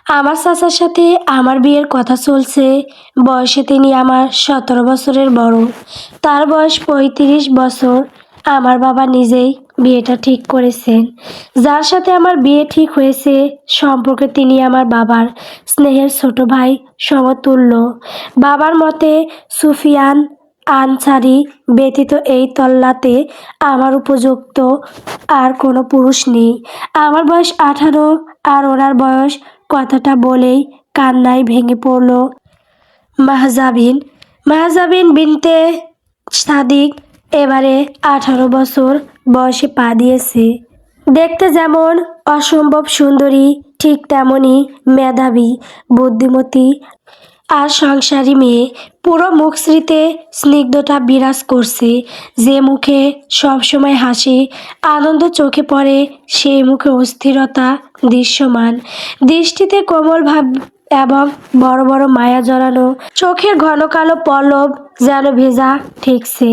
আমার চাচার সাথে আমার বিয়ের কথা চলছে। বয়সে তিনি আমার 17 বছরের বড়। তার বয়স 35 বছর। আমার বাবা নিজেই বিয়েটা ঠিক করেছেন। যার সাথে আমার বিয়ে ঠিক হয়েছে সম্পর্কে তিনি আমার বাবার স্নেহের ছোট ভাই সমতুল্য। বাবার মতে সুফিয়ান আনসারী ব্যতীত এই তল্লাতে আমার উপযুক্ত আর কোনো পুরুষ নেই। আমার বয়স 18 আর ওনার বয়স কথাটা বলেই কান্নায় ভেঙে পড়ল মাহজাবিন। মাহজাবিন বিনতে সাদিক এবারে 18 বছর বয়সে পা দিয়েছে। দেখতে যেমন অসম্ভব সুন্দরী, ঠিক তেমনই মেধাবী, বুদ্ধিমতী আর সংসারী মেয়ে। পুরো মুখশ্রীতে স্নিগ্ধতা বিরাজ করছে। যে মুখে সবসময় হাসি, আনন্দ চোখে পড়ে, সেই মুখে অস্থিরতা দৃশ্যমান। দৃষ্টিতে কোমল ভাব এবং বড় বড় মায়া জড়ানো। চোখের ঘন কালো পল্লব যেন ভেজা ঠেকছে।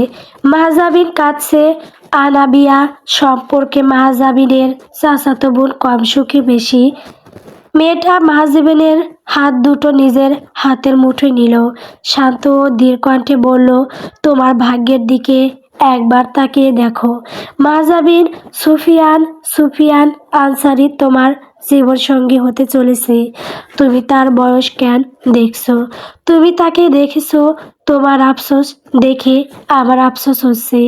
মাহজাবিন কাঁদছে। আনাবিয়া সম্পর্কে মাহজাবিনের চাচাতো বোন কম সুখী বেশি। মেয়েটা মাহজাবিনের হাত দুটো নিজের হাতের মুঠোয় নিল। শান্ত ও ধীর কণ্ঠে বলল, তোমার ভাগ্যের দিকে একবার তাকিয়ে দেখো মাহজাবিন। সুফিয়ান আনসারী তোমার জীবনসঙ্গী হতে চলেছে। তুমি তার বয়স কেন দেখছো? তুমি তাকে দেখেছো। তোমার আফসোস দেখে আমার আফসোস হচ্ছে।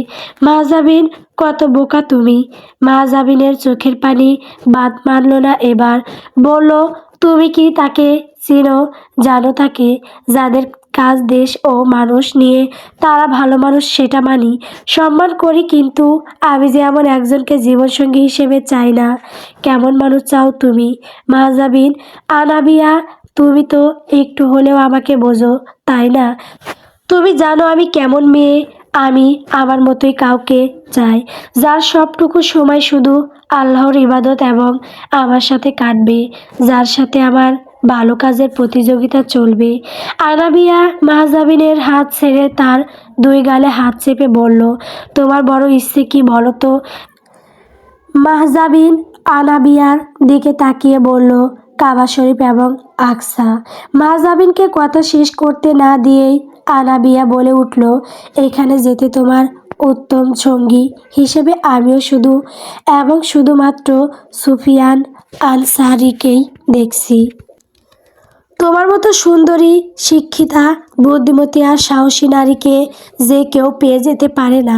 মাহজাবিন, কত বোকা তুমি। মাহজাবিনের চোখের পানি বাদ মানল না এবার। বলল, তুমি কি তাকে চিনো? জানো তাকে? যাদের কাজ দেশ ও মানুষ নিয়ে তারা ভালো মানুষ সেটা মানি, সম্মান করি, কিন্তু আমি যে এমন একজনকে জীবনসঙ্গী হিসেবে চাই না। কেমন মানুষ চাও তুমি মাহজাবিন? আনাবিয়া, তুমি তো একটু হলেও আমাকে বোঝো, তাই না? তুমি জানো আমি কেমন মেয়ে। আমি আমার মতোই কাউকে চাই, যার সবটুকু সময় শুধু আল্লাহর ইবাদত এবং আমার সাথে কাটবে, যার সাথে আমার ভালো কাজের প্রতিযোগিতা চলবে। আনাবিয়া মাহজাবিনের হাত ছেড়ে তার দুই গালে হাত চেপে বলল, তোমার বড় ইচ্ছে কি বলো তো? মাহজাবিন আনাবিয়ার দিকে তাকিয়ে বলল, কাবা শরীফ এবং আকসা। মাহজাবিনকে কথা শেষ করতে না দিয়েই আনাবিয়া বলে উঠল, এখানে যেতে তোমার উত্তম সঙ্গী হিসেবে আমিও শুধু এবং শুধুমাত্র সুফিয়ান আনসারীকেই দেখছি। তোমার মতো সুন্দরী, শিক্ষিতা, বুদ্ধিমতী আর সাহসী নারীকে যে কেউ পেয়ে যেতে পারে না,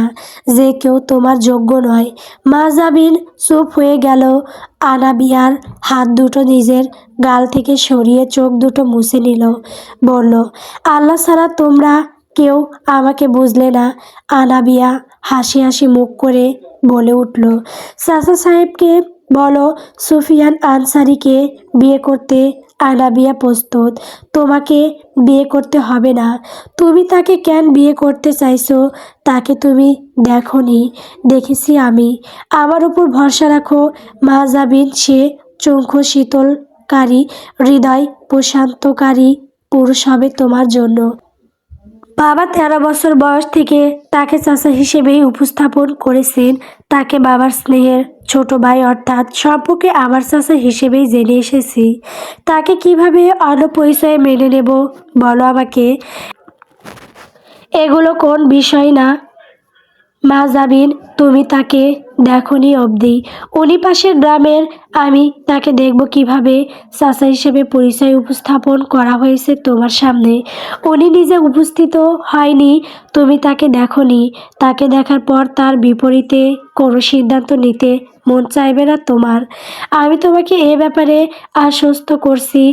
যে কেউ তোমার যোগ্য নয়। মাহজাবিন চুপ হয়ে গেল। আনাবিয়ার হাত দুটো নিজের গাল থেকে সরিয়ে চোখ দুটো মুছে নিল। বলল, আল্লাহ ছাড়া তোমরা কেউ আমাকে বুঝলে না। আনাবিয়া হাসি হাসি মুখ করে বলে উঠল, চাচা সাহেবকে বলো সুফিয়ান আনসারীকে বিয়ে করতে। আনাবিয়া প্রস্তুত। তোমাকে বিয়ে করতে হবে না। তুমি তাকে কেন বিয়ে করতে চাইছো তাকে তুমি দেখোনি? দেখেছি আমি। আমার উপর ভরসা রাখো মাহজাবিন। সে চক্ষু শীতলকারী, হৃদয় প্রশান্তকারী পুরুষ হবে তোমার জন্য। বাবা 13 বছর বয়স থেকে তাকে চাচা হিসেবেই উপস্থাপন করেছেন। তাকে বাবার স্নেহের ছোট ভাই অর্থাৎ সম্পর্কে আমার চাচা হিসেবেই জেনে এসেছি। তাকে কিভাবে অন্য পরিচয়ে মেনে নেব বলো আমাকে? এগুলো কোন বিষয় না মাহজাবিন। তুমি তাকে দেখোনি অবধি। উনি পাশের গ্রামের, আমি তাকে দেখব কিভাবে? চাচা হিসেবে পরিচয় উপস্থাপন করা হয়েছে তোমার সামনে। উনি নিজে উপস্থিত হয়নি। তুমি তাকে দেখোনি। তাকে দেখার পর তার বিপরীতে কোনো সিদ্ধান্ত নিতে মন চাইবে না তোমার। আমি তোমাকে এ ব্যাপারে আশ্বস্ত করছি।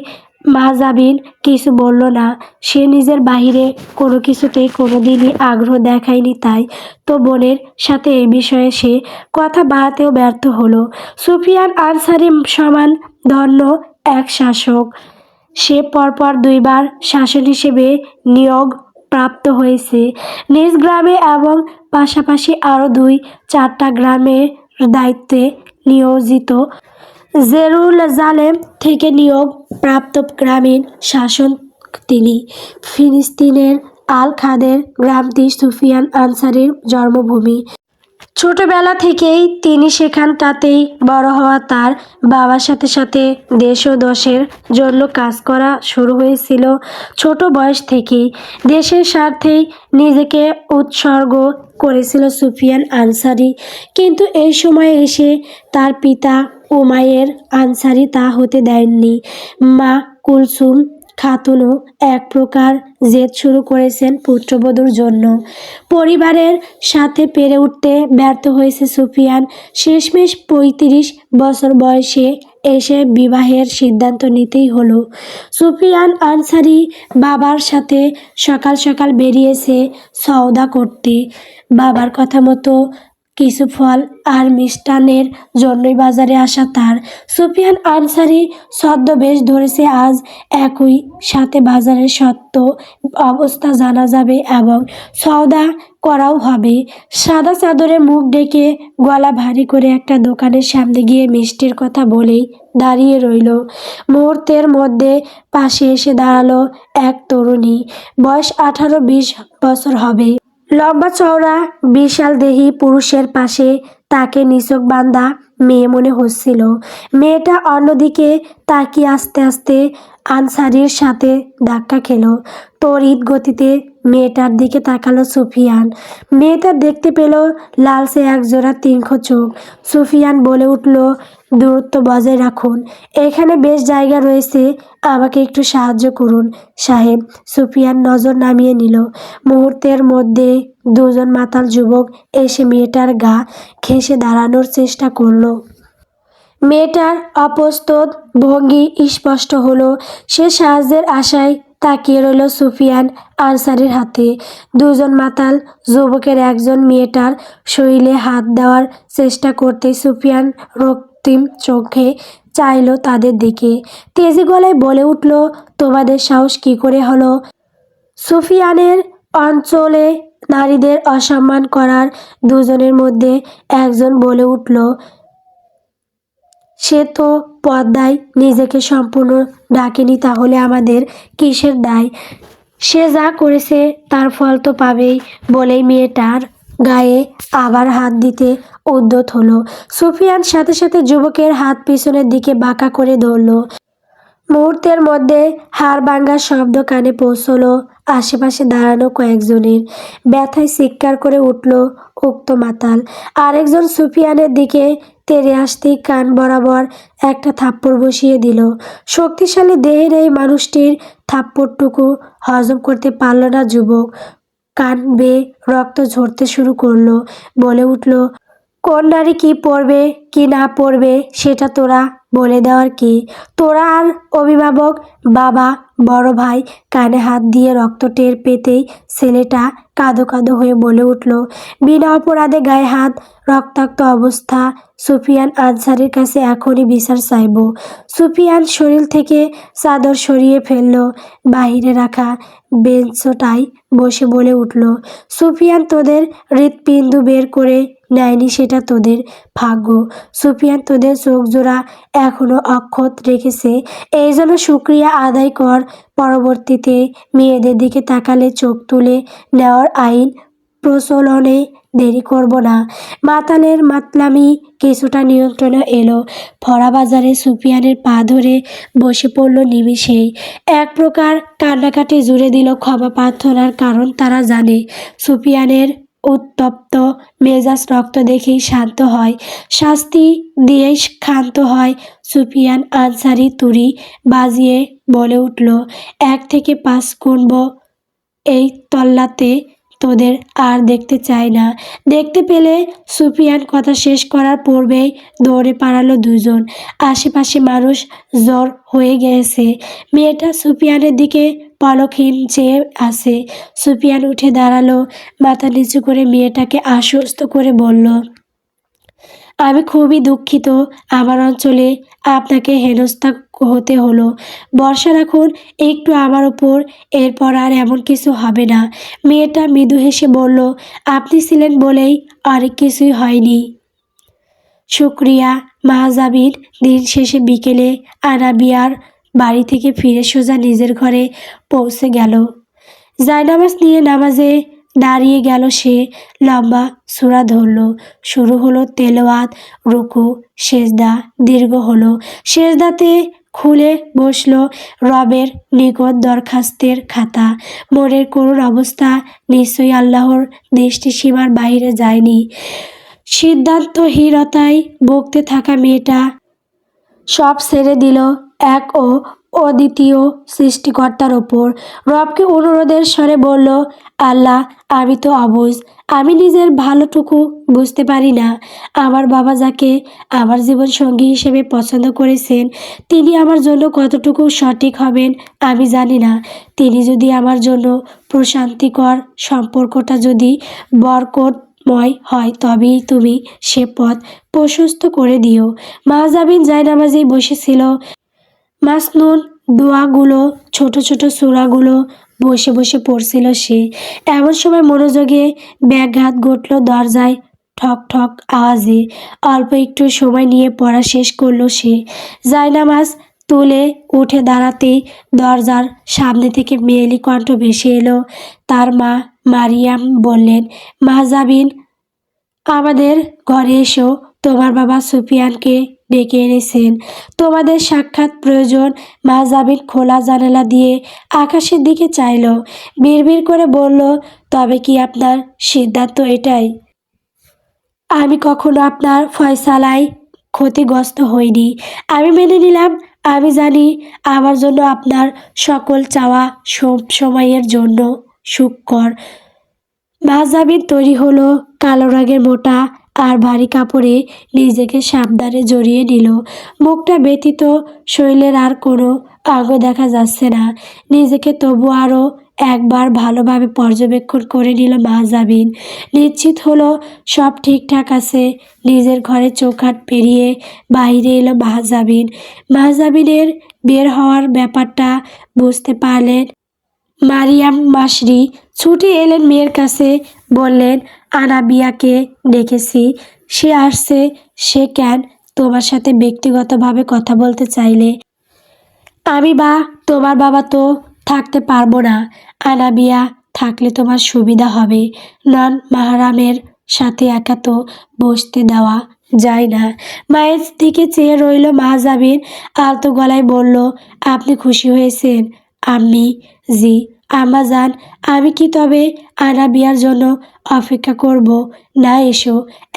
মাহজাবিন কিছু বলল না। সে নিজের বাহিরে কোনো কিছুতেই কোনোদিনই আগ্রহ দেখায়নি, তাই তো বোনের সাথে এই বিষয়ে সে কথা বাড়াতেও ব্যর্থ হলো। সুফিয়ান আনসারী সমান ধন্য এক শাসক। সে পরপর দুইবার শাসক হিসেবে নিয়োগ প্রাপ্ত হয়েছে নিজ গ্রামে এবং পাশাপাশি আরও 2-4টা গ্রামের দায়িত্বে নিয়োজিত। জেরুজালেম থেকে নিয়োগ প্রাপ্ত গ্রামীণ শাসক তিনি। ফিলিস্তিনের আল খাদের গ্রামটি সুফিয়ান আনসারীর জন্মভূমি। ছোটবেলা থেকেই তিনি সেখানটাতেই বড় হওয়া, তার বাবার সাথে সাথে দেশ ও দশের জন্য কাজ করা শুরু হয়েছিল ছোট বয়স থেকেই। দেশের স্বার্থেই নিজেকে উৎসর্গ করেছিল সুফিয়ান আনসারী। কিন্তু এই সময় এসে তার পিতা উমাইর আনসারী তা হতে দেননি। মা কুলসুম খাতুনও এক প্রকার জেদ শুরু করেছেন পুত্রবধূর জন্য। পরিবারের সাথে পেরে উঠতে ব্যর্থ হয়েছে সুফিয়ান। শেষমেশ ৩৫ বছর বয়সে এসে বিবাহের সিদ্ধান্ত নিতেই হলো। সুফিয়ান আনসারী বাবার সাথে সকাল সকাল বেরিয়েছে সওদা করতে। বাবার কথা মতো কিছু ফল আর মিষ্টান্নের জন্যই বাজারে আসা তার। সুফিয়ান আনসারী ছদ্মবেশ ধরেছে। আজ একই সাথে বাজারের সত্য অবস্থা জানা যাবে এবং সওদা করাও হবে। সাদা চাদরে মুখ ঢেকে গলা ভারী করে একটা দোকানের সামনে গিয়ে মিষ্টির কথা বলেই দাঁড়িয়ে রইল। মুহূর্তের মধ্যে পাশে এসে দাঁড়ালো এক তরুণী, বয়স 18-20 বছর হবে। লম্বা চওড়া বিশাল দেহী পুরুষের পাশে তাকে নিছক বান্দা মেয়ে মনে হচ্ছিল। মেয়েটা অন্যদিকে তাকিয়ে আস্তে আস্তে আনসারীর সাথে ধাক্কা খেলো। তড়িৎ গতিতে মেয়েটার দিকে তাকালো সুফিয়ান। মেয়েটা দেখতে পেল লালচে একজোড়া তীক্ষ্ণ চোখ। সুফিয়ান বলে উঠল, দূরত্ব বজায় রাখুন, এখানে বেশ জায়গা রয়েছে, আমাকে একটু সাহায্য করুন সাহেব। সুফিয়ান নজর নামিয়ে নিল। মুহূর্তের মধ্যে দুজন মাতাল যুবক এসে মেয়েটার গা ঘেঁষে দাঁড়ানোর চেষ্টা করলো। মেয়েটার অপ্রস্তুত ভঙ্গি স্পষ্ট হলো। সে সাহায্যের আশায় তাকিয়ে রইল সুফিয়ান আনসারীর হাতে। দুজন মাতাল যুবকের একজন মেয়েটার শরীরে হাত দেওয়ার চেষ্টা করতেই সুফিয়ান রক্তিম চোখে চাইল তাদের দিকে। তেজি গলায় বলে উঠল, তোমাদের সাহস কি করে হলো সুফিয়ানের অঞ্চলে নারীদের অসম্মান করার? দুজনের মধ্যে একজন বলে উঠল, সে তো পর্দায় নিজেকে সম্পূর্ণ ঢাকেনি, তাহলে আমাদের কিসের দায়? সে যা করেছে তার ফল তো পাবেই। বলেই মেয়েটার গায়ে আবার হাত দিতে উদ্যত হলো। সুফিয়ান সাথে সাথে যুবকের হাত পিছনের দিকে বাঁকা করে ধরল। মুহূর্তের মধ্যে হাড় ভাঙার শব্দ কানে পৌঁছলো। আশেপাশে দাঁড়ানো কয়েকজনের। ব্যথায় চিৎকার করে উঠল উক্ত মাতাল। আরেকজন সুফিয়ানের দিকে তেড়ে আসতেই কান বরাবর একটা থাপ্পড় বসিয়ে দিল। শক্তিশালী দেহের এই মানুষটির থাপ্পড়টুকু হজম করতে পারল না যুবক। কান বেয়ে রক্ত ঝরতে শুরু করলো। বলে উঠল, কোন নারী কি পড়বে কি না পড়বে সেটা তোরা বলে দেওয়ার কি? তোরা আর অভিভাবক, বাবা, বড় ভাই? কানে হাত দিয়ে রক্ত টের পেতেই ছেলেটা কাঁদো কাঁদো হয়ে বলে উঠল, বিনা অপরাধে গায়ে হাত, রক্তাক্ত অবস্থা। সুফিয়ান আনসারীর কাছে এখনই বিচার চাইব। সুফিয়ান শরীর থেকে চাদর সরিয়ে ফেলল। বাহিরে রাখা বেঞ্চটায় বসে বলে উঠল, সুফিয়ান, তোদের হৃৎপিণ্ড বের করে নেয়নি সেটা তোদের ভাগ্য। সুফিয়ান, তোদের চোখ জোড়া এখনো অক্ষত রেখেছে, এই জন্য শুকরিয়া আদায় কর। পরবর্তীতে মেয়েদের দিকে তাকালে চোখ তুলে নেওয়ার আইন প্রচলনে দেরি করব না। মাতালের মাতলামি কিছুটা নিয়ন্ত্রণে এলো। ফরা বাজারে সুফিয়ানের পা ধরে বসে পড়ল নিমিষেই। এক প্রকার কান্নাকাটি জুড়ে দিল ক্ষমা প্রার্থনার, কারণ তারা জানে সুফিয়ানের উত্তপ্ত মেজাজ রক্ত দেখেই শান্ত হয়, শাস্তি দিয়েই ক্ষান্ত হয়। সুফিয়ান আনসারী তুড়ি বাজিয়ে বলে উঠল, 1 থেকে 5 গুনব, এই তল্লাতে তোদের আর দেখতে চাই না। দেখতে পেলে। সুফিয়ান কথা শেষ করার পূর্বেই দৌড়ে পালালো দুজন। আশেপাশে মানুষ জড় হয়ে গেছে। মেয়েটা সুফিয়ানের দিকে পলকহীন চেয়ে আছে। সুফিয়ান উঠে দাঁড়ালো, মাথা নিচু করে মেয়েটাকে আশ্বস্ত করে বলল, আমি খুবই দুঃখিত, আমার অঞ্চলে আপনাকে হেনস্থা হতে হলো। ভরসা রাখুন একটু আমার উপর, এরপর আর এমন কিছু হবে না। মেয়েটা মৃদু হেসে বলল, আপনি ছিলেন বলেই অনেক কিছুই হয়নি। শুক্রিয়া মাহজাবিন। দিন শেষে বিকেলে আনাবিয়ার বাড়ি থেকে ফিরে সোজা নিজের ঘরে পৌঁছে গেল। জায়নামাজ নিয়ে নামাজে দাঁড়িয়ে গেল সে, লম্বা সূরা ধরল। শুরু হলো তেলাওয়াত, রুকু, সেজদা দীর্ঘ হলো। সেজদাতে খুলে বসলো রবের নিকট দরখাস্তের খাতা। মনের করুণ অবস্থা নিশ্চয়ই আল্লাহর দৃষ্টিসীমার বাইরে যায়নি। সিদ্ধান্তহীনতায় ভুগতে থাকা মেয়েটা সব ছেড়ে দিল এক ও অদ্বিতীয় সৃষ্টিকর্তার ওপর। রবকে অনুরোধের স্বরে বলল, আল্লাহ, আমি তো অবুঝ, আমি নিজের ভালোটুকু বুঝতে পারি না। আমার বাবা যাকে আমার জীবন সঙ্গী হিসেবে পছন্দ করেছেন, তিনি আমার জন্য কতটুকু সঠিক হবেন আমি জানি না। তিনি যদি আমার জন্য প্রশান্তিকর, সম্পর্কটা যদি বরকতময় হয়, তবেই তুমি সে পথ প্রশস্ত করে দিও। মাহজাবিন জায়নামাজেই বসেছিল। মাসনুন দোয়াগুলো, ছোট ছোট সূরাগুলো বসে বসে পড়ছিল সে। এমন সময় মনোযোগে ব্যাঘাত ঘটল দরজায় ঠক ঠক আওয়াজে। অল্প একটু সময় নিয়ে পড়া শেষ করলো সে। জায়নামাজ তুলে উঠে দাঁড়াতেই দরজার সামনে থেকে মেয়েলি কণ্ঠ ভেসে এলো। তার মা মারিয়াম বললেন, মাহজাবিন, আমাদের ঘরে এসো, তোমার বাবা সুফিয়ানকে ডেকে এনেছেন, তোমাদের সাক্ষাৎ প্রয়োজন। মাহজাবিন খোলা জানালা দিয়ে আকাশের দিকে চাইল, বিড়বিড় করে বলল, তবে কি আপনার সিদ্ধান্ত এটাই? আমি কখনো আপনার ফয়সালায় ক্ষতিগ্রস্ত হইনি। আমি মেনে নিলাম। আমি জানি আমার জন্য আপনার সকল চাওয়া সব সময়ের জন্য সুখকর। মাহজাবিন তৈরি হলো। কালো রঙের মোটা আর ভারী কাপড়ে নিজেকে সাবধানে জড়িয়ে নিল। মুখটা ব্যতীত শরীরের আর কোনো অঙ্গ দেখা যাচ্ছে না। নিজেকে তবু আরও একবার ভালোভাবে পর্যবেক্ষণ করে নিল মাহজাবিন। নিশ্চিত হলো সব ঠিকঠাক আছে। নিজের ঘরে চৌকাঠ পেরিয়ে বাইরে এলো মাহজাবিন। মাহজাবিনের বের হওয়ার ব্যাপারটা বুঝতে পারলেন মারিয়াম মাসরি। ছুটে এলেন মেয়ের কাছে, বললেন, আনাবিয়াকে ডেকেছি, সে আসছে। সে কেন? তোমার সাথে ব্যক্তিগতভাবে কথা বলতে চাইলে। আমি বা তোমার বাবা তো থাকতে পারবো না। আনাবিয়া থাকলে তোমার সুবিধা হবে। নন মাহরামের সাথে একা তো বসতে দেওয়া যায় না। মায়ের দিকে চেয়ে রইল মাহজাবিন। আলতো গলায় বলল, আপনি খুশি হয়েছেন আম্মি? জি আম্মাজান। আমি কি তবে আনাবিয়ার জন্য অপেক্ষা করব? না, এসো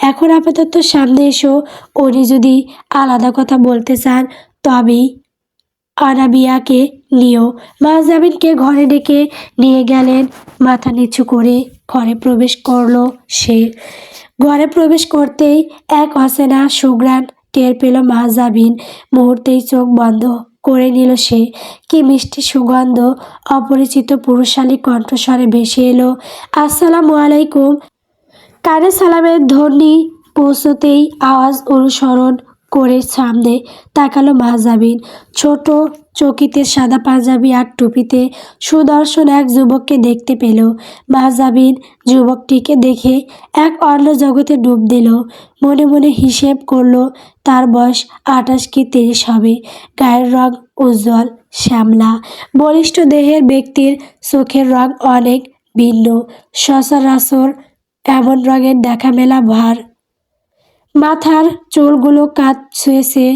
এখন, আপাতত সামনে এসো। উনি যদি আলাদা কথা বলতে চান তবেই আনাবিয়াকে নিও। মাহজাবিনকে ঘরে ডেকে নিয়ে গেলেন। মাথা নিচু করে ঘরে প্রবেশ করলো সে। ঘরে প্রবেশ করতেই এক অচেনা সুঘ্রাণ টের পেল মাহজাবিন। মুহূর্তেই চোখ বন্ধ করে নিল সে। কি মিষ্টি সুগন্ধ! অপরিচিত পুরুষালী কণ্ঠস্বরে ভেসে এলো, আসসালামু আলাইকুম। কানে সালামের ধ্বনি পৌঁছতেই আওয়াজ অনুসরণ করে সামনে তাকালো মাহজাবিন। ছোট চকিতে সাদা পাঞ্জাবি আর টুপিতে সুদর্শন এক যুবককে দেখতে পেল। মাহজাবিন যুবকটিকে দেখে এক অন্য জগতে ডুব দিল। মনে মনে হিসেব করলো, তার বয়স 28 কি 30 হবে। গায়ের রং উজ্জ্বল শ্যামলা। বলিষ্ঠ দেহের ব্যক্তির চোখের রং অনেক ভিন্ন। সচরাচর এমন রঙের দেখা মেলা ভার। মাথার চুলগুলো কাত ছুঁয়েছে।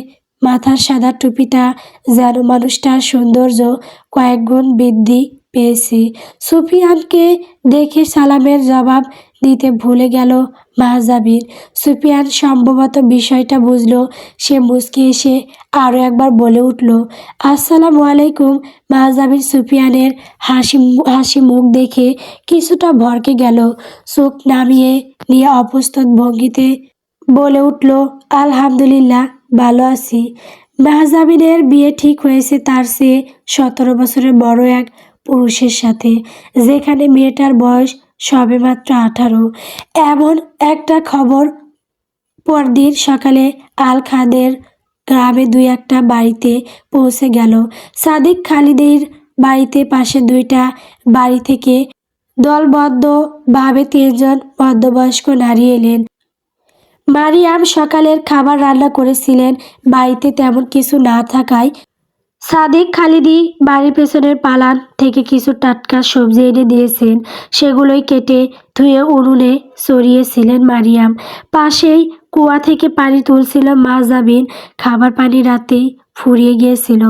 মাথার সাদা টুপিটা যেন মানুষটার সৌন্দর্য কয়েক গুণ বৃদ্ধি পেয়েছে। সুফিয়ানকে দেখে সালামের জবাব দিতে ভুলে গেল মাহজাবিন। সুফিয়ান সম্ভবত বিষয়টা বুঝল। সে মুচকি এসে আরও একবার বলে উঠল, আসসালামু আলাইকুম। মাহজাবিন সুফিয়ানের হাসি মুখ দেখে কিছুটা ভড়কে গেল। চোখ নামিয়ে নিয়ে অপ্রস্তুত ভঙ্গিতে বলে উঠল, আলহামদুলিল্লাহ, ভালো আছি। মাহজাবিনের বিয়ে ঠিক হয়েছে তার চেয়ে 17 বছরের বড় এক পুরুষের সাথে, যেখানে মেয়েটার বয়স সবেমাত্র 18। এমন একটা খবর পরদিন সকালে আল খাদের গ্রামে দুই একটা বাড়িতে পৌঁছে গেল। সাদিক খালিদের বাড়িতে পাশে দুইটা বাড়ি থেকে দলবদ্ধভাবে 3 জন মধ্যবয়স্ক নারী এলেন। মারিয়াম সকালের খাবার রান্না করেছিলেন। বাড়িতে তেমন কিছু না থাকায় সাদিক খালিদি বাড়ির পেছনের পালান থেকে কিছু টাটকা সবজি এনে দিয়েছেন। সেগুলোই কেটে ধুয়ে উনুনে চড়িয়েছিলেন মারিয়াম। পাশেই কুয়া থেকে পানি তুলছিল মা জাবিন। খাবার পানি রাতেই ফুরিয়ে গিয়েছিল।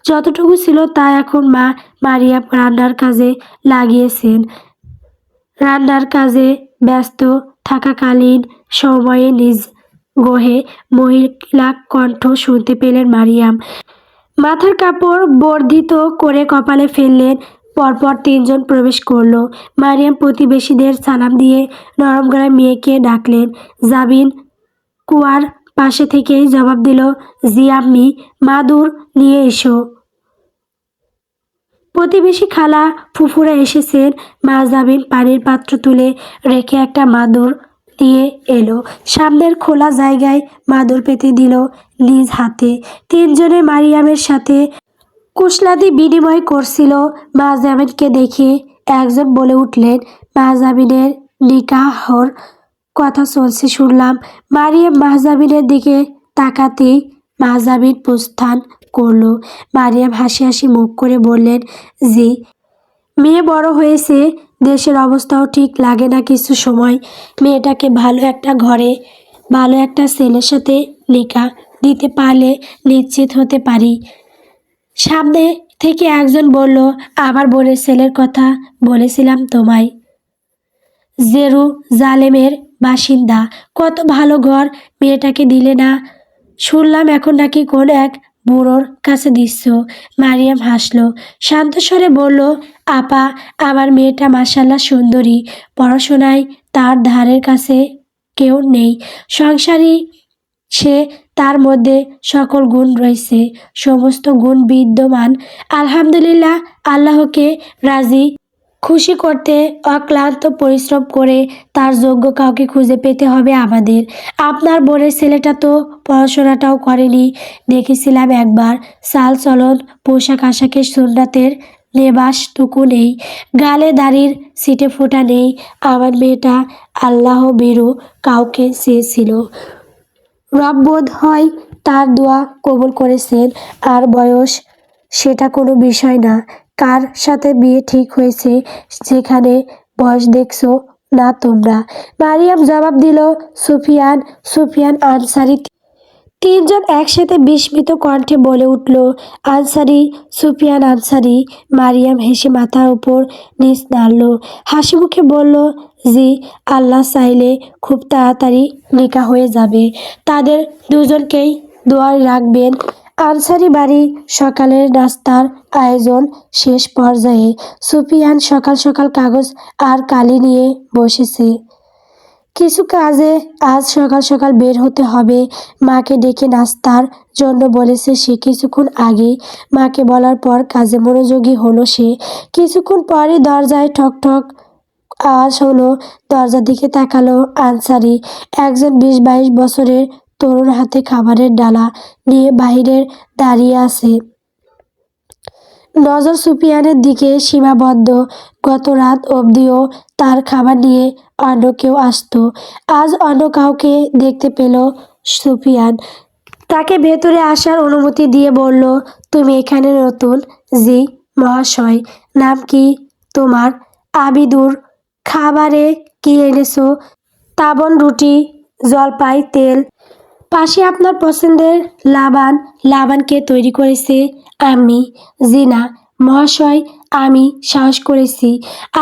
যতটুকু ছিল তা এখন মা মারিয়াম রান্নার কাজে লাগিয়েছেন। রান্নার কাজে ব্যস্ত থাকাকালীন সময়ে নিজ গহে মহিলা কণ্ঠ শুনতে পেলেন মারিয়াম। মাথার কাপড় বর্ধিত করে কপালে ফেললেন। পরপর তিনজন প্রবেশ করলো। মারিয়াম প্রতিবেশীদের সালাম দিয়ে নরম গলায় মেয়েকে ডাকলেন। জাবিন কুয়ার পাশে থেকেই জবাব দিল, জি আম্মি, মাদুর নিয়ে এসো। প্রতিবেশী খালা ফুফুরা এসেছেন। মা জাবিন পানির পাত্র তুলে রেখে একটা মাদুর দিয়ে এলো। সামনের খোলা জায়গায় মাদুর পেতে দিল নিজ হাতে। তিনজনে মারিয়ামের সাথে কুশলাদি বিনিময় করছিল। মা জাবিনকে দেখে একজন বলে উঠলেন, মা জাবিনের নিকাহর কথা চলছে শুনলাম। মারিয়াম মাহজাবিনের দিকে তাকাতেই মাহজাবিন প্রস্থান করলো। মারিয়াম হাসি হাসি মুখ করে বললেন, জি। মেয়ে বড় হয়েছে, দেশের অবস্থাও ঠিক লাগে না কিছু সময়। মেয়েটাকে ভালো একটা ঘরে ভালো একটা ছেলের সাথে নিকাহ দিতে পারলে নিশ্চিত হতে পারি। সামনে থেকে একজন বলল, আমার বোনের ছেলের কথা বলেছিলাম তোমায়, জেরুজালেমের বাসিন্দা, কত ভালো ঘর, মেয়েটাকে দিলে না? শুনলাম এখন নাকি কোন এক বুড়োর কাছে দিচ্ছ। মারিয়াম হাসল, শান্ত স্বরে বলল, আপা, আমার মেয়েটা মাশাআল্লাহ সুন্দরী, পড়াশোনায় তার ধারের কাছে কেউ নেই, সংসারী সে, তার মধ্যে সকল গুণ রয়েছে, সমস্ত গুণ বিদ্যমান। আলহামদুলিল্লাহ, আল্লাহকে রাজি খুশি করতে অক্লান্ত পরিশ্রম করে তার যোগ্য কাউকে খুঁজে পেতে হবে আমাদের। আপনার বোনের ছেলেটা তো পড়াশোনাটাও করেনি, দেখেছিলাম একবার। চাল চলন, পোশাক আশাকের সুন্নাতের লেবাসটুকু নেই, গালে দাড়ির ছিটে ফোঁটা নেই। আমার মেয়েটা আল্লাহ ভীরু কাউকে চেয়েছিল। রব বোধ হয় তার দোয়া কবুল করেছেন। আর বয়স, সেটা কোনো বিষয় না। কার সাথে বিয়ে ঠিক হয়েছে যেখানে বয়স দেখছো না তোমরা? মারিয়াম জবাব দিল, সুফিয়ান, সুফিয়ান আনসারি। তিনজন একসাথে বিস্মিত কণ্ঠে বলে উঠল, আনসারি, সুফিয়ান আনসারি। মারিয়াম হেসে মাথার উপর নিচ নাড়ল, হাসি মুখে বলল, জি, আল্লাহ চাইলে খুব তাড়াতাড়ি নিকাহ হয়ে যাবে। তাদের দুজনকেই দোয়ায় রাখবেন। আনসারি বাড়ি সকালের নাস্তার আয়োজন শেষ পর্যায়ে। সুফিয়ান সকাল সকাল কাগজ আর কালি নিয়ে বসেছে। কিছু কাজে আজ সকাল সকাল বের হতে হবে। মাকে ডেকে নাস্তার জন্য বলেছে সে কিছুক্ষণ আগেই। মাকে বলার পর কাজে মনোযোগী হলো সে। কিছুক্ষণ পরই দরজায় ঠক ঠক আওয়াজ হলো। দরজার দিকে তাকালো আনসারি। একজন 20-22 বছরের তরুণ হাতে খাবারের ডালা নিয়ে বাহিরে দাঁড়িয়ে আছে। নজর সুফিয়ানের দিকে সীমাবদ্ধ। গত রাত অবধিও তার খাবার নিয়ে অন্য কেউ আসতো। আজ অন্য কাউকে দেখতে পেল সুফিয়ান। তাকে ভেতরে আসার অনুমতি দিয়ে বলল, তুমি এখানে নতুন? জি মহাশয়। নাম কি তোমার? আবিদুর। খাবারে কি এনেছো? তাবন রুটি, জলপাই, তেল। পাশে আপনার পছন্দের লাবান। লাবান কে তৈরি করেছে? আমি। জি না মহাশয়, আমি সাহস করেছি।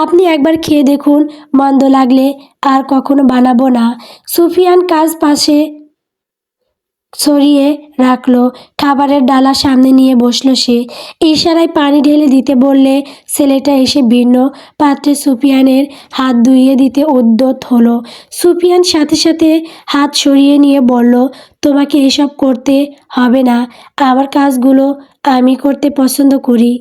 আপনি একবার খেয়ে দেখুন, মন্দ লাগলে আর কখনো বানাবো না। সুফিয়ান কাজ পাশে ছড়িয়ে রাখলো। খাবারের ডালা সামনে নিয়ে বসলো সে। ইশারায় পানি ঢেলে দিতে বললে ছেলেটা এসে ভিন্ন পাত্রে সুফিয়ানের হাত ধুইয়ে দিতে উদ্যত হলো। সুফিয়ান সাথে সাথে হাত সরিয়ে নিয়ে বলল, তোমাকে এসব করতে হবে না, আমার কাজগুলো আমি করতে পছন্দ করি।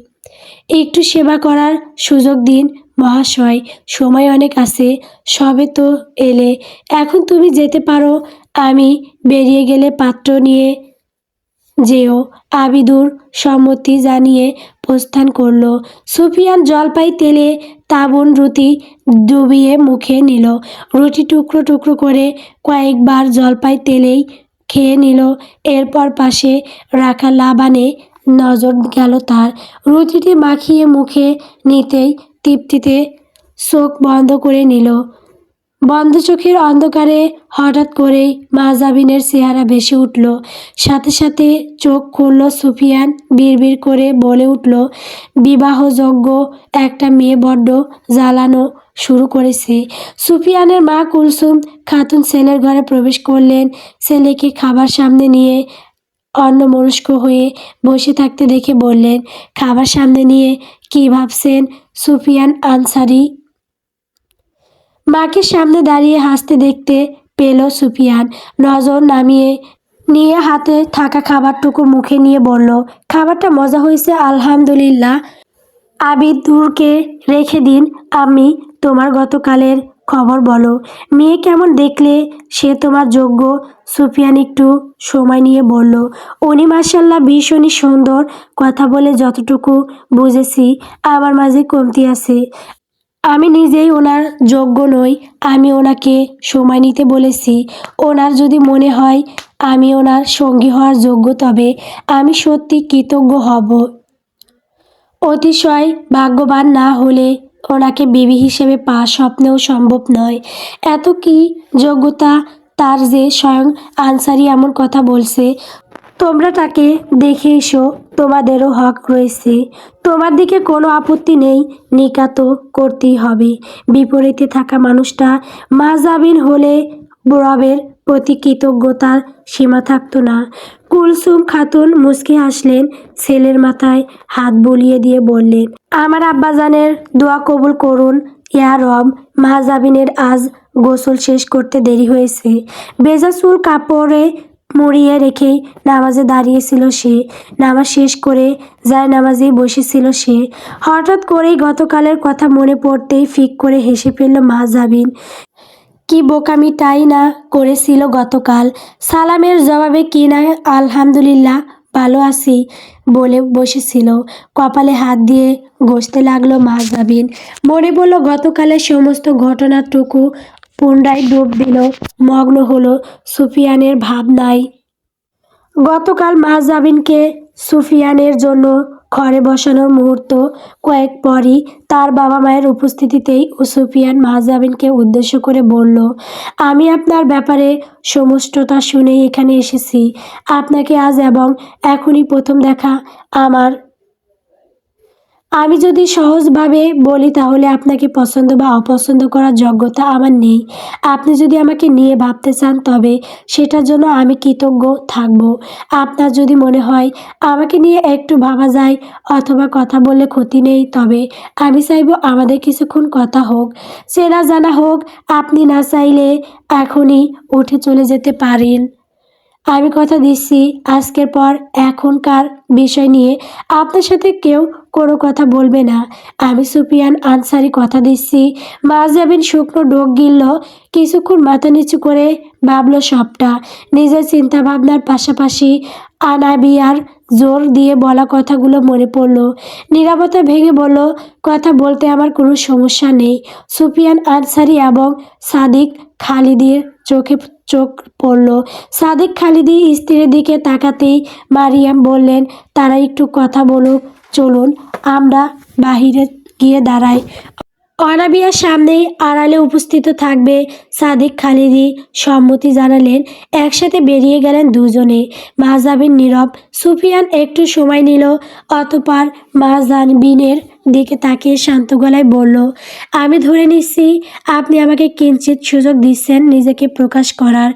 একটু সেবা করার সুযোগ দিন মহাশয়, সময় অনেক আছে। সবে তো এলে, এখন তুমি যেতে পারো। আমি বেরিয়ে গেলে পাত্র নিয়ে যেও। আবিদুর সম্মতি জানিয়ে প্রস্থান করলো। সুফিয়ান জলপাই তেলে তাবন রুটি ডুবিয়ে মুখে নিল। রুটি টুকরো টুকরো করে কয়েকবার জলপাই তেলেই খেয়ে নিল। এরপর পাশে রাখা লাবানে নজর গেল তার। রুটিটি মাখিয়ে মুখে নিতেই তৃপ্তিতে চোখ বন্ধ করে নিল। বন্ধ চোখের অন্ধকারে হঠাৎ করেই মাহজাবিনের চেহারা ভেসে উঠল। সাথে সাথে চোখ খুলল সুফিয়ান। বিড়বিড় করে বলে উঠল, বিবাহযোগ্য একটা মেয়ে বড্ড জ্বালানো শুরু করেছে। সুফিয়ানের মা কুলসুম খাতুন ছেলের ঘরে প্রবেশ করলেন। ছেলেকে খাবার সামনে নিয়ে অন্যমনস্ক হয়ে বসে থাকতে দেখে বললেন, খাবার সামনে নিয়ে কী ভাবছেন সুফিয়ান আনসারি? মাকে সামনে দাঁড়িয়ে হাসতে দেখতে পেল সুফিয়ান। নজর নামিয়ে নিয়ে হাতে থাকা খাবারটুকু মুখে নিয়ে বলল, খাবারটা মজা হয়েছে আলহামদুলিল্লাহ। আবিদুরকে রেখে দিন। আমি তোমার গতকালের খবর বলো। মেয়ে কেমন দেখলে সে তোমার যোগ্য? সুফিয়ান একটু সময় নিয়ে বলল, উনি মাশাআল্লাহ ভীষণই সুন্দর। কথা বলে যতটুকু বুঝেছি আমার মাঝে কমতি আছে। আমি নিজেই ওনার যোগ্য নই। আমি ওনাকে সময় নিতে বলেছি। ওনার যদি মনে হয় আমি ওনার সঙ্গী হওয়ার যোগ্য তবে আমি সত্যি কৃতজ্ঞ হব। অতিশয় ভাগ্যবান না হলে ওনাকে বিবি হিসেবে পাওয়া স্বপ্নেও সম্ভব নয়। এত কি যোগ্যতা তার যে স্বয়ং আনসারি এমন কথা বলছে। তোমরা তাকে দেখে এসো, তোমাদেরও হক রয়েছে। তোমার দিকে কোনো আপত্তি নেই, নিকাহ তো করতেই হবে। বিপরীতে থাকা মানুষটা মাহজাবিন হলে রবের প্রতি কৃতজ্ঞতার সীমা থাকতো না। কুলসুম খাতুন মুচকি হাসলেন। ছেলের মাথায় হাত বুলিয়ে দিয়ে বললেন, আমার আব্বাজানের দোয়া কবুল করুন ইয়া রব। মাহজাবিনের আজ গোসল শেষ করতে দেরি হয়েছে। ভেজা চুল কাপড়ে মুড়িয়ে রেখেই নামাজে দাঁড়িয়েছিল সে। নামাজ শেষ করে যায় নামাজেই বসেছিল সে। হঠাৎ করেই গতকালের কথা মনে পড়তেই ফিক করে হেসে ফেলল মাহজাবিন। কি বোকামিটাই না করেছিল গতকাল। সালামের জবাবে কি না আলহামদুলিল্লাহ ভালো আছি বলে বসেছিল। কপালে হাত দিয়ে ঘষতে লাগলো মাহজাবিন। মনে পড়ল গতকালের সমস্ত ঘটনাটুকু। পুনরায় ডুব দিল, মগ্ন হলো সুফিয়ানের ভাবনায়। গতকাল মাহজাবিনকে সুফিয়ানের জন্য ঘরে বসানোর মুহূর্ত কয়েক পরই তার বাবা মায়ের উপস্থিতিতেই সুফিয়ান মাহজাবিনকে উদ্দেশ্য করে বলল, আমি আপনার ব্যাপারে সমস্তটা শুনেই এখানে এসেছি। আপনাকে আজ এবং এখনই প্রথম দেখা আমার। আমি যদি সহজভাবে বলি তাহলে আপনাকে পছন্দ বা অপছন্দ করার যোগ্যতা আমার নেই। আপনি যদি আমাকে নিয়ে ভাবতে চান তবে সেটার জন্য আমি কৃতজ্ঞ থাকব। আপনার যদি মনে হয় আমাকে নিয়ে একটু ভাবা যায় অথবা কথা বললে ক্ষতি নেই তবে আমি চাইব আমাদের কিছুক্ষণ কথা হোক, চেনা জানা হোক। আপনি না চাইলে এখনই উঠে চলে যেতে পারেন। আমি কথা দিচ্ছি আজকের পর এখনকার বিষয় নিয়ে আপনার সাথে কেউ কোনো কথা বলবে না। আমি সুফিয়ান আনসারি কথা দিচ্ছি। মাহজাবিন শুকনো ঢোক গিলল। কিছুক্ষণ মাথা নিচু করে ভাবল সবটা। নিজের চিন্তা ভাবনার পাশাপাশি আনাবিয়ার জোর দিয়ে বলা কথাগুলো মনে পড়ল। নীরবতা ভেঙে বলল, কথা বলতে আমার কোনো সমস্যা নেই। সুফিয়ান আনসারি এবং সাদিক খালিদির চোখে চোখ পড়ল। সাদিক খালিদি স্ত্রীর দিকে তাকাতেই মারিয়াম বললেন, তারা একটু কথা বলুক, চলুন আমরা বাহিরে গিয়ে দাঁড়াই। অনাবিয়ার সামনেই আড়ালে উপস্থিত থাকবে সাদিক খালিদি সম্মতি জানালেন। একসাথে বেরিয়ে গেলেন দুজনে। মাহজাবিন নীরব। সুফিয়ান একটু সময় নিল, অতঃপর মাহজাবিনের দিকে তাকিয়ে শান্ত গলায় বলল, আমি ধরে নিচ্ছি আপনি আমাকে কিঞ্চিত সুযোগ দিচ্ছেন নিজেকে প্রকাশ করার।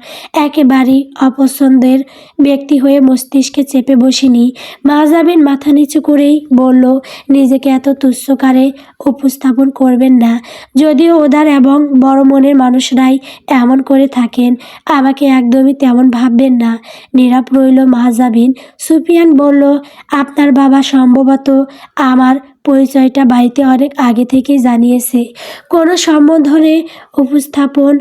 একেবারেই অপছন্দের ব্যক্তি হয়ে মস্তিষ্কে চেপে বসিনি। মাহজাবিন মাথা নিচু করেই বলল, নিজেকে এত তুচ্ছকারে উপস্থাপন করবেন না। যদিও উদার এবং বড় মনের মানুষরাই এমন করে থাকেন, আমাকে একদমই তেমন ভাববেন না। নীরব রইল মাহজাবিন। সুফিয়ান বলল, আপনার বাবা সম্ভবত আমার পরিচয়টা বাড়িতে অনেক আগে থেকেই জানিয়েছে। কোনো সম্বোধনে উপস্থাপন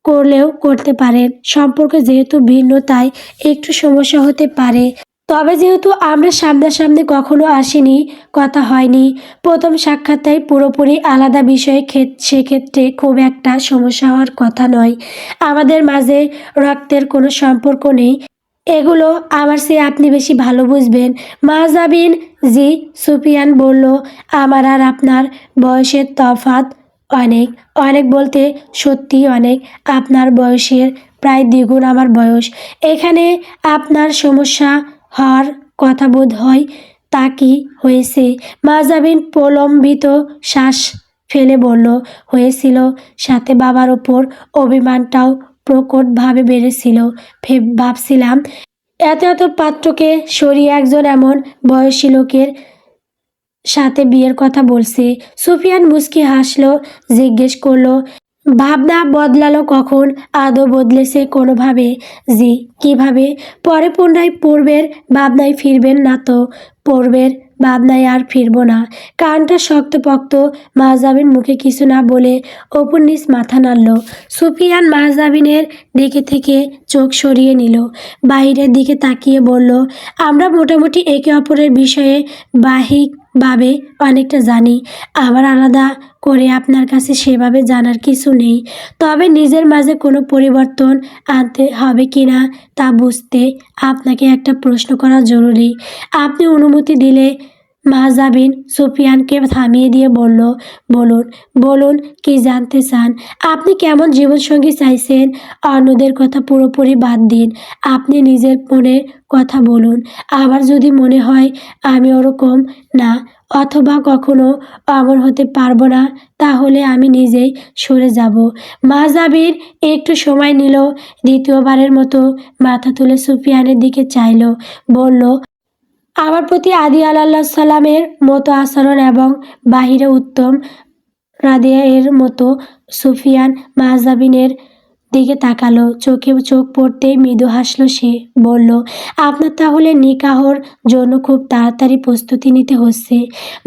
করলেও করতে পারেন। সম্পর্ক যেহেতু ভিন্ন তাই একটু সমস্যা হতে পারে। তবে যেহেতু আমরা সামনাসামনি কখনো আসিনি, কথা হয়নি, প্রথম সাক্ষাৎটাই পুরোপুরি আলাদা বিষয়ে সেক্ষেত্রে খুব একটা সমস্যা হওয়ার কথা নয়। আমাদের মাঝে রক্তের কোনো সম্পর্ক নেই। এগুলো আমার চেয়ে আপনি বেশি ভালো বুঝবেন। মাহজাবিন জি। সুফিয়ান বলল, আমার আর আপনার বয়সের তফাৎ অনেক। অনেক বলতে সত্যি অনেক। আপনার বয়সের প্রায় দ্বিগুণ আমার বয়স। এখানে আপনার সমস্যা হওয়ার কথা বোধ হয়। তা কি হয়েছে? মাহজাবিন প্রলম্বিত শ্বাস ফেলে বলল, হয়েছিল, সাথে বাবার ওপর অভিমানটাও প্রকটভাবে বেড়েছিল। ভাবছিলাম এত এত পাত্রকে সরিয়ে একজন এমন বয়সী লোকের সাথে বিয়ের কথা বলছে। সুফিয়ান মুচকি হাসলো, জিজ্ঞেস করলো, ভাবনা বদলালো কখন? আদৌ বদলেছে কোনোভাবে? জি। কিভাবে? পরে পুনরায় পূর্বের ভাবনায় ফিরবেন না তো? পূর্বের ভাবনায় আর ফিরবো না। কানটা শক্তপোক্ত। মাহজাবিন মুখে কিছু না বলে ওপর নিচ মাথা নাড়ল। সুফিয়ান মাহজাবিনের দিকে থেকে চোখ সরিয়ে নিল। বাহিরের দিকে তাকিয়ে বলল, আমরা মোটামুটি একে অপরের বিষয়ে বাহ্যিকভাবে অনেকটা জানি। আমার আলাদা করে আপনার কাছে সেভাবে জানার কিছু নেই। তবে নিজের মাঝে কোনো পরিবর্তন আনতে হবে কি না তা বুঝতে আপনাকে একটা প্রশ্ন করা জরুরি। আপনি অনুমতি দিলে? মাহজাবিন সুফিয়ানকে থামিয়ে দিয়ে বলল, বলুন, বলুন, কি জানতে চান? আপনি কেমন জীবনসঙ্গী চাইছেন? অন্যদের কথা পুরোপুরি বাদ দিন। আপনি নিজের মনের কথা বলুন। আমার যদি মনে হয় আমি ওরকম না, অথবা কখনো অমর হতে পারবো না, তাহলে আমি নিজেই সরে যাব। মাহজাবিন একটু সময় নিল, দ্বিতীয়বারের মতো মাথা তুলে সুফিয়ানের দিকে চাইল, বলল, আমার প্রতি আদি আলাল্লাহ সাল্লামের মতো আচরণ এবং বাহিরে উত্তম রাদিয়া এর মতো। সুফিয়ান মাহজাবিনের দিকে তাকালো। চোখে চোখ পড়তেই মৃদু হাসলো সে। বলল, আপনার তাহলে নিকাহর জন্য খুব তাড়াতাড়ি প্রস্তুতি নিতে হচ্ছে।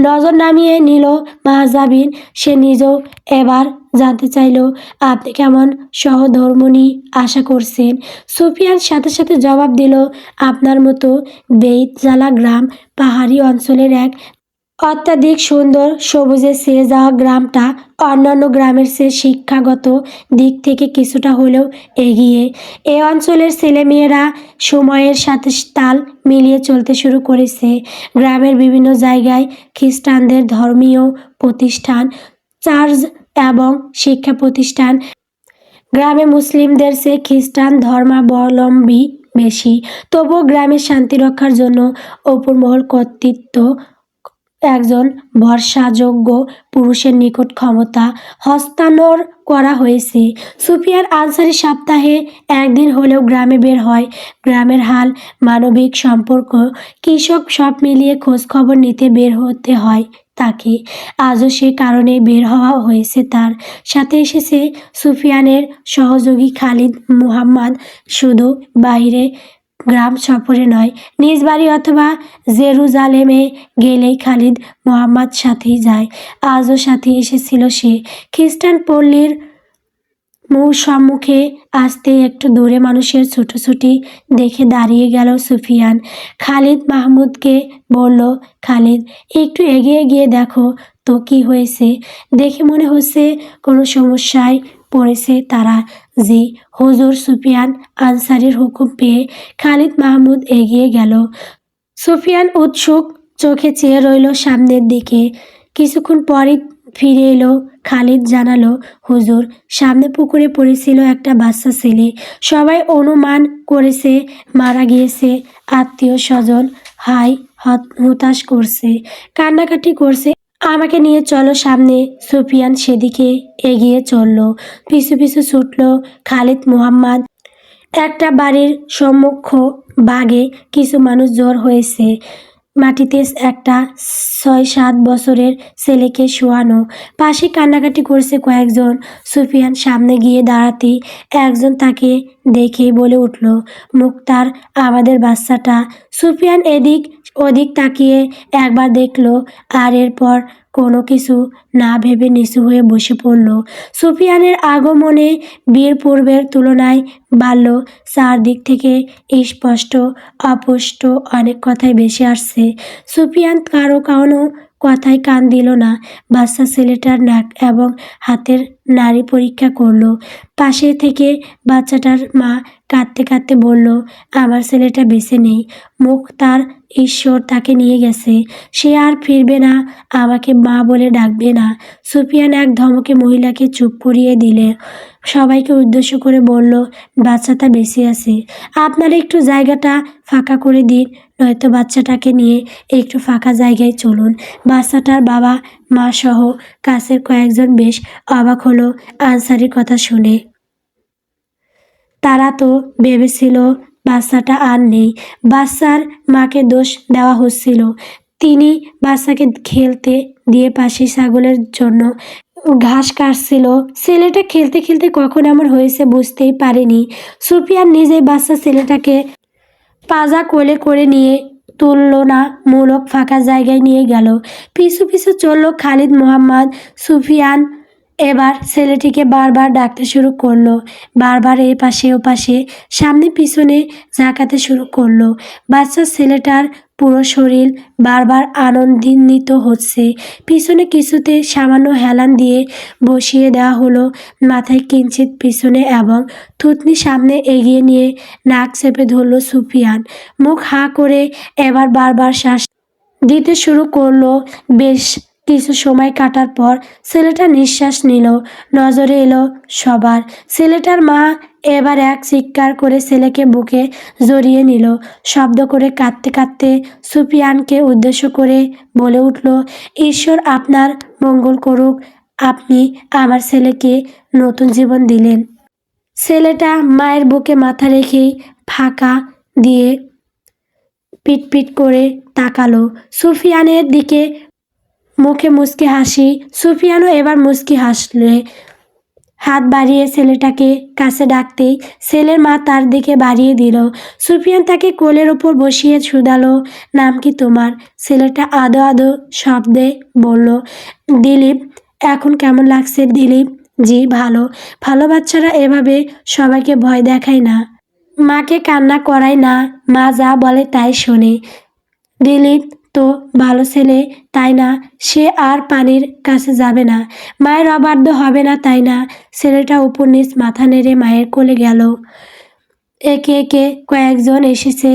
নজর নামিয়ে নিল মাহজাবিন। সে নিজেও এবার জানতে চাইল, আপনি কেমন সহধর্মিণী আশা করছেন? সুফিয়ান সাথে সাথে জবাব দিল, আপনার মতো বেইতজালা গ্রাম, পাহাড়ি অঞ্চলের এক অত্যাধিক সুন্দর সবুজে ছেয়ে যাওয়া গ্রামটা অন্যান্য গ্রামের চেয়ে শিক্ষাগত দিক থেকে কিছুটা হলেও এগিয়ে। এ অঞ্চলের ছেলেমেয়েরা সময়ের সাথে তাল মিলিয়ে চলতে শুরু করেছে। গ্রামের বিভিন্ন জায়গায় খ্রিস্টানদের ধর্মীয় প্রতিষ্ঠান, চার্চ এবং শিক্ষা প্রতিষ্ঠান। গ্রামে মুসলিমদের চেয়ে খ্রিস্টান ধর্মাবলম্বী বেশি। তবুও গ্রামের শান্তি রক্ষার জন্য অপরমহল কর্তৃত্ব একজন ভরসাযোগ্য পুরুষের নিকট ক্ষমতা হস্তান্তর করা হয়েছে। সুফিয়ান আনসারী সপ্তাহে একদিন হলেও গ্রামে বের হয়। গ্রামের হাল, মানবিক সম্পর্ক, কৃষক সব মিলিয়ে খোঁজখবর নিতে বের হতে হয় তাকে। আজও সে কারণে বের হওয়া হয়েছে তার। সাথে এসেছে সুফিয়ানের সহযোগী খালিদ মুহাম্মদ। শুধু বাইরে গ্রাম সফরে নয়, নিজ বাড়ি অথবা জেরুজালেমে গেলেই খালিদ মুহাম্মদ সাথেই যায়। আজও সাথে এসেছিল সে। খ্রিস্টান পল্লীর সম্মুখে আসতেই একটু দূরে মানুষের ছুটোছুটি দেখে দাঁড়িয়ে গেল সুফিয়ান। খালিদ মাহমুদকে বলল, খালিদ, একটু এগিয়ে গিয়ে দেখো তো কি হয়েছে। দেখে মনে হচ্ছে কোনো সমস্যায় পড়েছে তারা। জি হুজুর। সুফিয়ান আনসারীর হুকুম পেয়ে খালিদ মাহমুদ এগিয়ে গেল। সুফিয়ান উৎসুক চোখে চেয়ে রইল সামনের দিকে। কিছুক্ষণ পরই ফিরে এলো খালিদ, জানালো, হুজুর, সামনে পুকুরে পড়েছিল একটা বাচ্চা ছেলে। সবাই অনুমান করেছে মারা গিয়েছে। আত্মীয় স্বজন হাই হুতাশ করছে, কান্নাকাটি করছে। আমাকে নিয়ে চলো সামনে। সুফিয়ান সেদিকে এগিয়ে চলল। পিছু পিছু ছুটল খালিদ মুহাম্মদ। একটা বাড়ির সম্মুখ বাগে কিছু মানুষ জড় হয়েছে। মাটিতে একটা ৬-৭ বছরের ছেলেকে শোয়ানো। পাশে কান্নাকাটি করছে কয়েকজন। সুফিয়ান সামনে গিয়ে দাঁড়াতেই একজন তাকে দেখেই বলে উঠল, মুক্তার, আমাদের বাচ্চাটা। সুফিয়ান এদিক ওদিক তাকিয়ে একবার দেখল, আর এরপর কোনো কিছু না ভেবে নিচু হয়ে বসে পড়ল। সুফিয়ানের আগমনে বিয়ের পূর্বের তুলনায় বাড়ল। চারদিক থেকে স্পষ্ট অস্পষ্ট অনেক কথাই ভেসে আসছে। সুফিয়ান কারো কোনো কথায় কান দিল না। বাচ্চা ছেলেটার নাক এবং হাতের নাড়ি পরীক্ষা করলো। পাশে থেকে বাচ্চাটার মা কাঁদতে কাঁদতে বলল, আমার ছেলেটা বেঁচে নেই। মুখ তার ঈশ্বর তাকে নিয়ে গেছে। সে আর ফিরবে না, আমাকে মা বলে ডাকবে না। সুফিয়ান এক ধমকে মহিলাকে চুপ করিয়ে দিলে সবাইকে উদ্দেশ্য করে বলল, বাচ্চাটা বেঁচে আছে। আপনারা একটু জায়গাটা ফাঁকা করে দিন, নয়তো বাচ্চাটাকে নিয়ে একটু ফাঁকা জায়গায় চলুন। বাচ্চাটার বাবা মা সহ কাছের কয়েকজন বেশ অবাক হলো আনসারির কথা শুনে। তারা তো ভেবেছিল বাচ্চাটা আর নেই। বাচ্চার মাকে দোষ দেওয়া হচ্ছিল। তিনি বাচ্চাকে খেলতে দিয়ে পাশে ছাগলের জন্য ঘাস কাটছিল। ছেলেটা খেলতে খেলতে কখন এমন হয়েছে বুঝতেই পারেনি। সুফিয়ান নিজেই বাচ্চা ছেলেটাকে পাজা কোলে করে নিয়ে তুলনামূলক ফাঁকা জায়গায় নিয়ে গেল। পিছু পিছু চলল খালিদ মোহাম্মদ। সুফিয়ান এবার ছেলেটিকে বারবার ডাকতে শুরু করলো, বারবার এ পাশে ও পাশে সামনে পিছনে ঝাঁকাতে শুরু করলো। বাচ্চা ছেলেটার পুরো শরীর বারবার আনন্দিত হচ্ছে। পিছনে কিছুতে সামান্য হেলান দিয়ে বসিয়ে দেওয়া হলো, মাথায় কিঞ্চিত পিছনে এবং থুতনি সামনে এগিয়ে নিয়ে নাক চেপে ধরল সুফিয়ান। মুখ হাঁ করে এবার বারবার শ্বাস দিতে শুরু করলো। বেশ কিছু সময় কাটার পর ছেলেটা নিঃশ্বাস নিল। নজরে এলো সবার। ছেলেটার মা এবার এক চিৎকার করে ছেলেকে বুকে জড়িয়ে নিল। শব্দ করে কাঁদতে কাঁদতে সুফিয়ানকে উদ্দেশ্য করে বলে উঠল, ঈশ্বর আপনার মঙ্গল করুক, আপনি আমার ছেলেকে নতুন জীবন দিলেন। ছেলেটা মায়ের বুকে মাথা রেখেই ফাঁকা দিয়ে পিটপিট করে তাকালো সুফিয়ানের দিকে, মুখে মুচকি হাসি। সুফিয়ানও এবার মুচকি হাসলে হাত বাড়িয়ে ছেলেটাকে কাছে ডাকতেই ছেলের মা তার দিকে বাড়িয়ে দিল। সুফিয়ান তাকে কোলের ওপর বসিয়ে শুধালো, নাম কি তোমার? ছেলেটা আদো আদো শব্দে বলল, দিলীপ। এখন কেমন লাগছে দিলীপ? জি ভালো। ভালো বাচ্চারা এভাবে সবাইকে ভয় দেখায় না, মাকে কান্না করায় না, মা যা বলে তাই শোনে। দিলীপ তো ভালো ছেলে, তাই না? সে আর পানির কাছে যাবে না, মায়ের অবাধ্য হবে না, তাই না? ছেলেটা উপর নিচ মাথা নেড়ে মায়ের কোলে গেল। একে একে কয়েকজন এসেছে।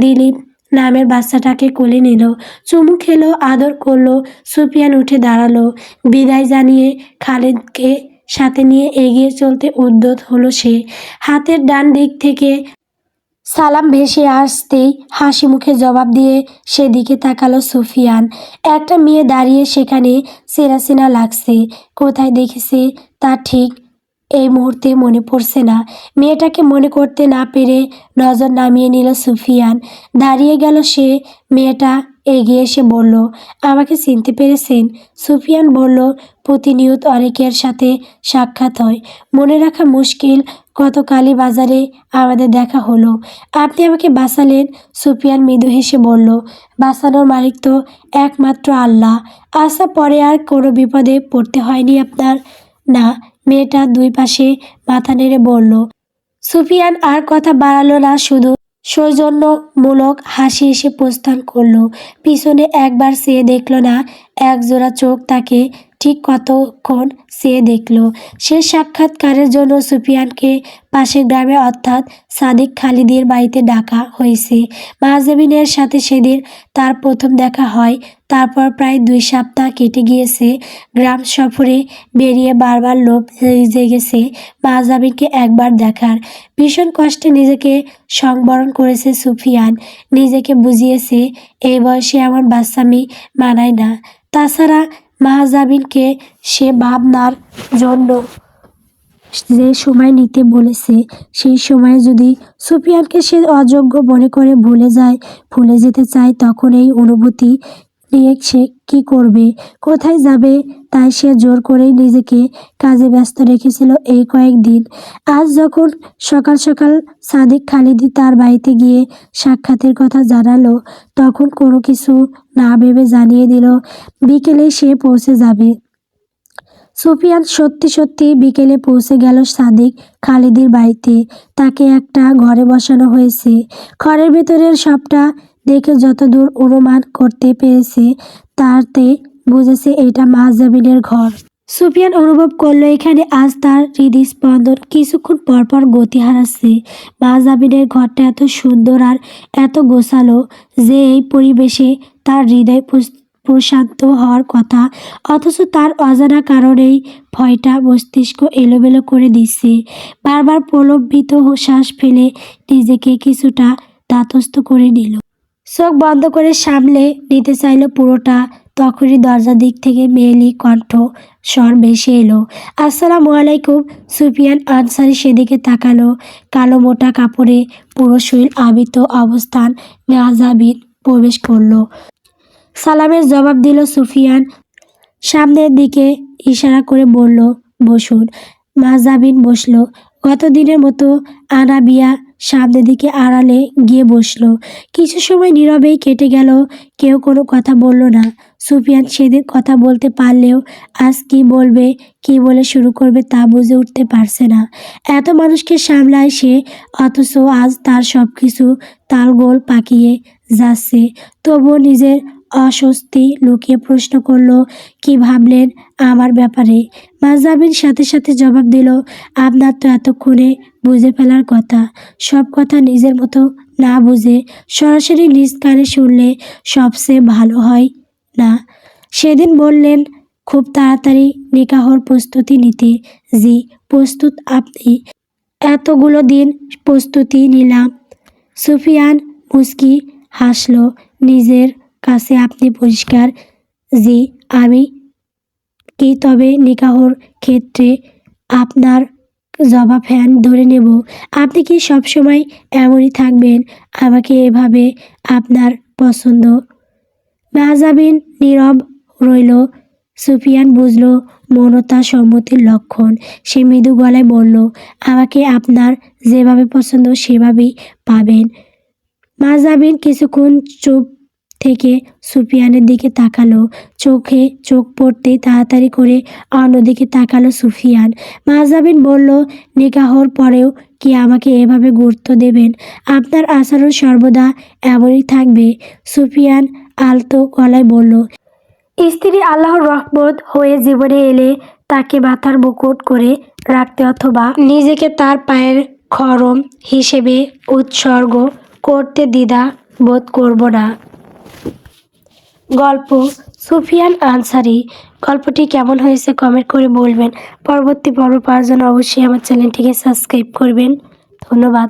দিলীপ নামের বাচ্চাটাকে কোলে নিল, চুমু খেলো, আদর করলো। সুফিয়ান উঠে দাঁড়ালো। বিদায় জানিয়ে খালিদকে সাথে নিয়ে এগিয়ে চলতে উদ্যত হলো সে। হাতের ডান দিক থেকে সালাম ভেসে আসতেই হাসি মুখে জবাব দিয়ে সেদিকে তাকালো সুফিয়ান। একটা মেয়ে দাঁড়িয়ে সেখানে, চেনা চেনা লাগছে। কোথায় দেখেছে তা ঠিক এই মুহূর্তে মনে পড়ছে না। মেয়েটাকে মনে করতে না পেরে নজর নামিয়ে নিল সুফিয়ান। দাঁড়িয়ে গেল সে। মেয়েটা এগিয়ে এসে বলল, আমাকে চিনতে পেরেছেন? সুফিয়ান বলল, প্রতিনিয়ত অনেকের সাথে সাক্ষাৎ হয়, মনে রাখা মুশকিল। গতকালই বাজারে আমাদের দেখা হলো, আপনি আমাকে বাঁচালেন। সুফিয়ান মৃদু হেসে বলল, বাঁচানোর মালিক তো একমাত্র আল্লাহ। আচ্ছা, পরে আর কোনো বিপদে পড়তে হয়নি আপনার? না। মেয়েটা দুই পাশে মাথা নেড়ে বলল। সুফিয়ান আর কথা বাড়ালো না, শুধু সৌজন্যমূলক হাসি এসে প্রস্থান করলো। পিছনে একবার চেয়ে দেখলো না, একজোড়া চোখ তাকে ঠিক কতক্ষণ চেয়ে দেখলো। সে সাক্ষাৎকারের জন্য সুফিয়ানকে পাশের গ্রামে অর্থাৎ সাদিক খালিদের বাড়িতে ডাকা হয়েছে। মাহজাবিনের সাথে সেদিন তার প্রথম দেখা হয়। তারপর প্রায় 2 সপ্তাহ কেটে গিয়েছে। গ্রাম সফরে বেরিয়ে বারবার লোভ জেগেছে মাহজাবিনকে একবার দেখার। ভীষণ কষ্টে নিজেকে সংবরণ করেছে সুফিয়ান। নিজেকে বুঝিয়েছে এই বয়সে এমন বাচ্চামি মানায় না। তাছাড়া মাহজাবিনকে সে ভাবনার জন্য যে সময় নিতে বলেছে, সেই সময়ে যদি সুফিয়ানকে সে অযোগ্য মনে করে ভুলে যেতে চায়, তখন এই অনুভূতি নিয়ে সে কী করবে, কোথায় যাবে? তাই সে জোর করেই নিজেকে কাজে ব্যস্ত রেখেছিল এই কয়েকদিন। আজ যখন সকাল সকাল সাদিক খালিদি তার বাড়িতে গিয়ে সাক্ষাতের কথা জানালো, তখন কোনো কিছু না ভেবে জানিয়ে দিল বিকেলে সে পৌঁছে যাবে। সুফিয়ান সত্যি সত্যি বিকেলে পৌঁছে গেল সাদিক খালিদির বাড়িতে। তাকে একটা ঘরে বসানো হয়েছে। ঘরের ভেতরের সবটা দেখে যতদূর অনুমান করতে পেরেছে, তাতে বুঝেছে এটা মাহজাবিনের ঘর। সুফিয়ান অনুভব করলো এখানে আজ তার হৃদস্পন্দন কিছুক্ষণ পরপর গতি হারাচ্ছে। মাহজাবিনের ঘরটা এত সুন্দর আর এত গোছালো যে এই পরিবেশে তার হৃদয় প্রশান্ত হওয়ার কথা, অথচ তার অজানা কারণেই ভয়টা মস্তিষ্ক এলোমেলো করে দিচ্ছে। বারবার প্রলম্বিত শ্বাস ফেলে নিজেকে কিছুটা ধাতস্থ করে নিল। চোখ বন্ধ করে সামলে নিতে চাইল পুরোটা, তখনই দরজার দিক থেকে মেয়েলি কণ্ঠ স্বর ভেসে এলো, আসসালামু আলাইকুম। সুফিয়ান আনসারি সেদিকে তাকালো। কালো মোটা কাপড়ে পুরো শরীর আবৃত অবস্থান মেহজাবিন প্রবেশ করলো। সালামের জবাব দিল সুফিয়ান। সামনের দিকে ইশারা করে বলল, বসুন। মাহজাবিন বসলো। গত দিনের মতো আনাবিয়া সামনের দিকে আড়ালে গিয়ে বসলো। কিছু সময় নীরবেই কেটে গেল। কেউ কোনো কথা বলল না। সুফিয়ান সেদিন কথা বলতে পারলেও আজ কি বলবে, কি বলে শুরু করবে তা বুঝে উঠতে পারছে না। এত মানুষকে সামলায় সে, অথচ আজ তার সব কিছু তালগোল পাকিয়ে যাচ্ছে। তবুও নিজের অস্বস্তি লুকিয়ে প্রশ্ন করল, কি ভাবলেন আমার ব্যাপারে? মাহজাবিন সাথে সাথে জবাব দিল, আপনার তো এতক্ষণে বুঝে ফেলার কথা। সব কথা নিজের মতো না বুঝে সরাসরি নিজ কানে শুনলে সবচেয়ে ভালো হয় না? সেদিন বললেন খুব তাড়াতাড়ি নিকাহর প্রস্তুতি নিতে। জি প্রস্তুত আপনি? এতগুলো দিন প্রস্তুতি নিলাম। সুফিয়ান মুচকি হাসল। নিজের কাছে আপনি পরিষ্কার? জি। আমি কি তবে নিকাহর ক্ষেত্রে আপনার জবা ফ্যান ধরে নেব? আপনি কি সবসময় এমনই থাকবেন? আমাকে এভাবে আপনার পছন্দ? মাহজাবিন নীরব রইল। সুফিয়ান বুঝল মৌনতা সম্মতির লক্ষণ। সে মৃদু গলায় বলল, আমাকে আপনার যেভাবে পছন্দ সেভাবেই পাবেন। মাহজাবিন কিছুক্ষণ চুপ থেকে সুফিয়ানের দিকে তাকালো। চোখে চোখ পড়তেই তাড়াতাড়ি করে অন্যদিকে তাকালো সুফিয়ান। মাহজাবিন বলল, নিকাহর পরেও কি আমাকে এভাবে গুরুত্ব দেবেন? আপনার আচরণ সর্বদা এমনই থাকবে? সুফিয়ান আলতো গলায় বলল, স্ত্রী আল্লাহর রহমত হয়ে জীবনে এলে তাকে মাথার মুকুট করে রাখতে অথবা নিজেকে তার পায়ের খড়ম হিসেবে উৎসর্গ করতে দ্বিধা বোধ করব না। গল্প সুফিয়ান আনসারি। গল্পটি কেমন হয়েছে কমেন্ট করে বলবেন। পরবর্তী পর্ব পাওয়ার জন্য অবশ্যই আমার চ্যানেলটিকে সাবস্ক্রাইব করবেন। ধন্যবাদ।